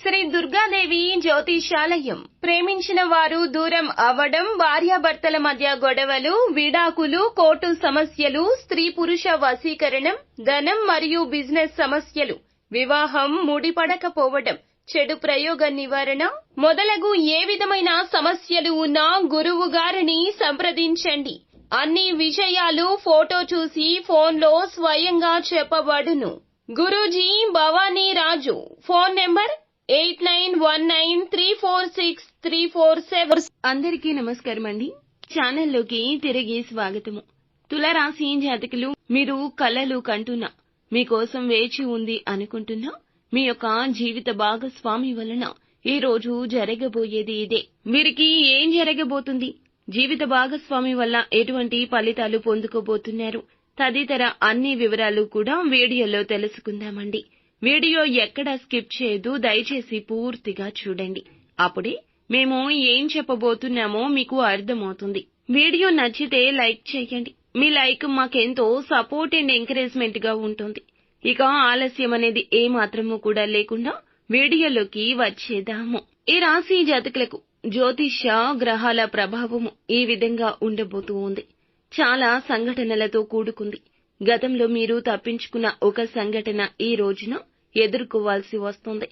శ్రీ దుర్గాదేవి జ్యోతిషాలయం. ప్రేమించిన వారు దూరం అవ్వడం, భార్యాభర్తల మధ్య గొడవలు, విడాకులు, కోర్టు సమస్యలు, స్త్రీ పురుష వశీకరణం, ధనం మరియు బిజినెస్ సమస్యలు, వివాహం ముడిపడకపోవడం, చెడు ప్రయోగ నివారణ మొదలగు ఏ విధమైన సమస్యలు ఉన్నా గురువు గారిని సంప్రదించండి. అన్ని విషయాలు ఫోటో చూసి ఫోన్లో స్వయంగా చెప్పబడును. గురూజీ భవానీ రాజు. Phone number 8919346347. అందరికీ నమస్కారం అండి. ఛానల్లోకి తిరిగి స్వాగతము. తులారాశి జాతకులు, మీరు కలలు కంటున్నా, మీకోసం వేచి ఉంది అనుకుంటున్నా మీ యొక్క జీవిత భాగస్వామి వలన ఈ రోజు జరగబోయేది ఇదే. వీరికి ఏం జరగబోతుంది, జీవిత భాగస్వామి వల్ల ఎటువంటి ఫలితాలు పొందుకోబోతున్నారు, తదితర అన్ని వివరాలు కూడా వీడియోలో తెలుసుకుందామండి. వీడియో ఎక్కడా స్కిప్ చేయొద్దు, దయచేసి పూర్తిగా చూడండి. అప్పుడే మేము ఏం చెప్పబోతున్నామో మీకు అర్థమవుతుంది. వీడియో నచ్చితే లైక్ చేయండి. మీ లైక్ మాకెంతో సపోర్ట్ అండ్ ఎంకరేజ్మెంట్ గా ఉంటుంది. ఇక ఆలస్యం అనేది ఏ మాత్రము కూడా లేకుండా వీడియోలోకి వచ్చేద్దాము. ఈ రాశి జాతకులకు జ్యోతిష్య గ్రహాల ప్రభావము ఈ విధంగా ఉండబోతూ ఉంది. చాలా సంఘటనలతో కూడుకుంది. గతంలో మీరు తప్పించుకున్న ఒక సంఘటన ఈ రోజున ఎదుర్కోవాల్సి వస్తుంది.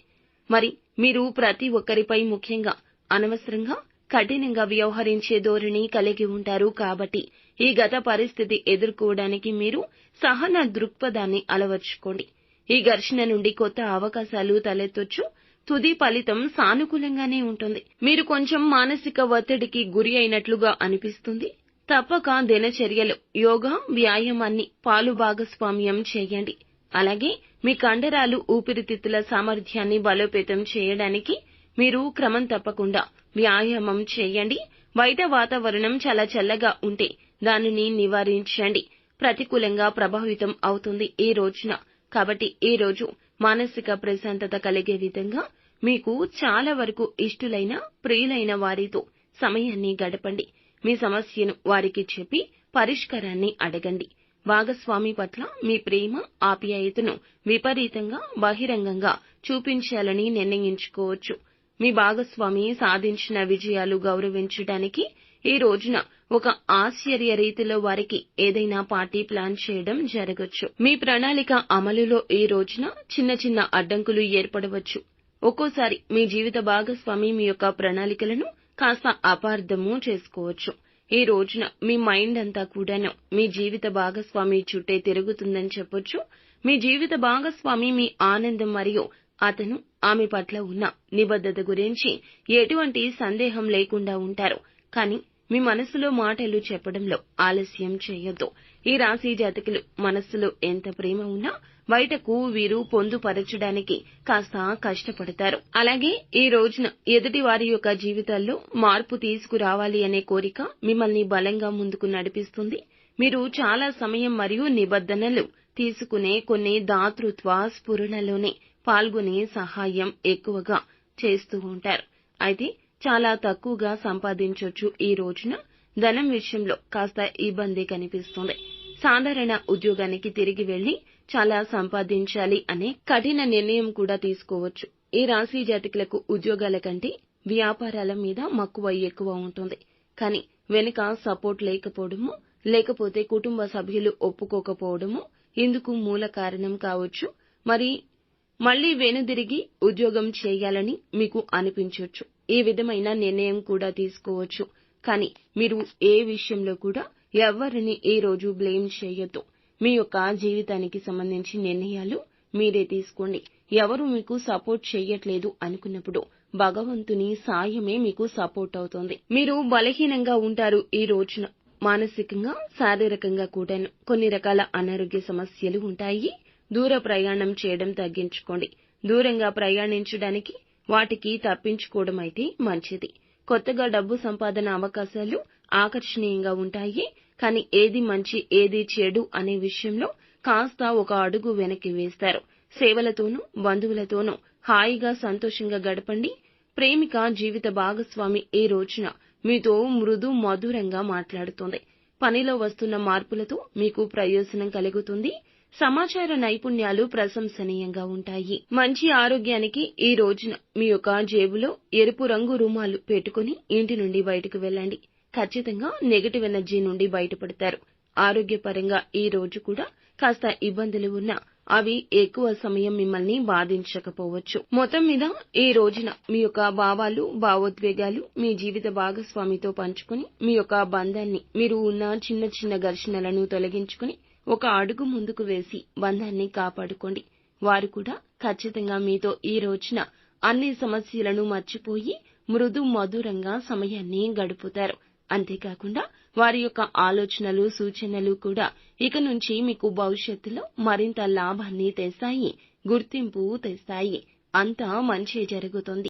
మరి మీరు ప్రతి ఒక్కరిపై, ముఖ్యంగా అనవసరంగా కఠినంగా వ్యవహరించే ధోరణి కలిగి ఉంటారు. కాబట్టి ఈ గత పరిస్థితి ఎదుర్కోవడానికి మీరు సహన దృక్పథాన్ని అలవర్చుకోండి. ఈ ఘర్షణ నుండి కొత్త అవకాశాలు తలెత్తొచ్చు. తుది ఫలితం సానుకూలంగానే ఉంటుంది. మీరు కొంచెం మానసిక ఒత్తిడికి గురి అయినట్లుగా అనిపిస్తుంది. తప్పక దినచర్యలో యోగా, వ్యాయామాన్ని పాలు భాగస్వామ్యం చేయండి. అలాగే మీ కండరాలు, ఊపిరితిత్తుల సామర్థ్యాన్ని బలోపేతం చేయడానికి మీరు క్రమం తప్పకుండా వ్యాయామం చేయండి. బయట వాతావరణం చాలా చల్లగా ఉంటే దానిని నివారించండి. ప్రతికూలంగా ప్రభావితం అవుతుంది ఈ రోజున. కాబట్టి ఈ రోజు మానసిక ప్రశాంతత కలిగే విధంగా మీకు చాలా వరకు ఇష్టులైన, ప్రియులైన వారితో సమయాన్ని గడపండి. మీ సమస్యను వారికి చెప్పి పరిష్కారాన్ని అడగండి. భాగస్వామి పట్ల మీ ప్రేమ, ఆప్యాయతను విపరీతంగా బహిరంగంగా చూపించాలని నిర్ణయించుకోవచ్చు. మీ భాగస్వామి సాధించిన విజయాలు గౌరవించడానికి ఈ రోజున ఒక ఆశ్చర్య రీతిలో వారికి ఏదైనా పార్టీ ప్లాన్ చేయడం జరగొచ్చు. మీ ప్రణాళిక అమలులో ఈ రోజున చిన్న చిన్న అడ్డంకులు ఏర్పడవచ్చు. ఒక్కోసారి మీ జీవిత భాగస్వామి మీ యొక్క ప్రణాళికలను కాస్త అపార్థము చేసుకోవచ్చు. ఈ రోజున మీ మైండ్ అంతా కూడాను మీ జీవిత భాగస్వామి చుట్టే తిరుగుతుందని చెప్పొచ్చు. మీ జీవిత భాగస్వామి మీ ఆనందం మరియు అతను ఆమె పట్ల ఉన్న నిబద్ధత గురించి ఎటువంటి సందేహం లేకుండా ఉంటారు. కానీ మీ మనసులో మాటలు చెప్పడంలో ఆలస్యం చేయొద్దు. ఈ రాశి జాతకులు మనస్సులో ఎంత ప్రేమ ఉన్నా బయటకు వీరు పొందుపరచడానికి కాస్త కష్టపడతారు. అలాగే ఈ రోజున ఎదుటి వారి యొక్క జీవితాల్లో మార్పు తీసుకురావాలి అనే కోరిక మిమ్మల్ని బలంగా ముందుకు నడిపిస్తుంది. మీరు చాలా సమయం మరియు నిబద్ధనలు తీసుకునే కొన్ని దాతృత్వ స్ఫురణలోనే పాల్గొనే సహాయం ఎక్కువగా చేస్తూ ఉంటారు. అయితే చాలా తక్కువగా సంపాదించొచ్చు. ఈ రోజున ధనం విషయంలో కాస్త ఇబ్బంది కనిపిస్తుంది. సాధారణ ఉద్యోగానికి తిరిగి వెళ్లి చాలా సంపాదించాలి అనే కఠిన నిర్ణయం కూడా తీసుకోవచ్చు. ఈ రాశి జాతకులకు ఉద్యోగాల కంటే వ్యాపారాల మీద మక్కువ ఎక్కువ ఉంటుంది. కానీ వెనుక సపోర్ట్ లేకపోవడము, లేకపోతే కుటుంబ సభ్యులు ఒప్పుకోకపోవడము ఇందుకు మూల కారణం కావచ్చు. మళ్లీ వెనుదిరిగి ఉద్యోగం చేయాలని మీకు అనిపించొచ్చు. ఈ విధమైన నిర్ణయం కూడా తీసుకోవచ్చు. కానీ మీరు ఏ విషయంలో కూడా ఎవరిని ఈ రోజు బ్లేమ్ చేయొద్దు. మీ యొక్క జీవితానికి సంబంధించి నిర్ణయాలు మీరే తీసుకోండి. ఎవరు మీకు సపోర్ట్ చేయట్లేదు అనుకున్నప్పుడు భగవంతుని సాయమే మీకు సపోర్ట్ అవుతుంది. మీరు బలహీనంగా ఉంటారు ఈ రోజున. మానసికంగా, శారీరకంగా కూడాను కొన్ని రకాల అనారోగ్య సమస్యలు ఉంటాయి. దూర ప్రయాణం చేయడం తగ్గించుకోండి. దూరంగా ప్రయాణించడానికి వాటికి తప్పించుకోవడం అయితే మంచిది. కొత్తగా డబ్బు సంపాదన అవకాశాలు ఆకర్షణీయంగా ఉంటాయి. కానీ ఏది మంచి, ఏది చెడు అనే విషయంలో కాస్త ఒక అడుగు వెనక్కి వేస్తారు. సేవలతోనూ, బంధువులతోనూ హాయిగా, సంతోషంగా గడపండి. ప్రేమిక జీవిత భాగస్వామి ఈ రోజున మీతో మృదు మధురంగా మాట్లాడుతుంది. పనిలో వస్తున్న మార్పులతో మీకు ప్రయోజనం కలుగుతుంది. సమాచార నైపుణ్యాలు ప్రశంసనీయంగా ఉంటాయి. మంచి ఆరోగ్యానికి ఈ రోజున మీ యొక్క జేబులో ఎరుపు రంగు రుమాలు పెట్టుకుని ఇంటి నుండి బయటకు వెళ్ళండి. ఖచ్చితంగా నెగటివ్ ఎనర్జీ నుండి బయటపడతారు. ఆరోగ్యపరంగా ఈ రోజు కూడా కాస్త ఇబ్బందులు ఉన్నా అవి ఎక్కువ సమయం మిమ్మల్ని బాధించకపోవచ్చు. మొత్తం మీద ఈ రోజున మీ యొక్క భావాలు, భావోద్వేగాలు మీ జీవిత భాగస్వామితో పంచుకుని మీ యొక్క బంధాన్ని, మీరు ఉన్న చిన్న చిన్న ఘర్షణలను తొలగించుకుని ఒక అడుగు ముందుకు వేసి బంధాన్ని కాపాడుకోండి. వారు కూడా ఖచ్చితంగా మీతో ఈ రోజున అన్ని సమస్యలను మర్చిపోయి మృదు మధురంగా సమయాన్ని గడుపుతారు. అంతేకాకుండా వారి యొక్క ఆలోచనలు, సూచనలు కూడా ఇక నుంచి మీకు భవిష్యత్తులో మరింత లాభాన్ని తెస్తాయి, గుర్తింపు తెస్తాయి. అంతా మంచే జరుగుతుంది.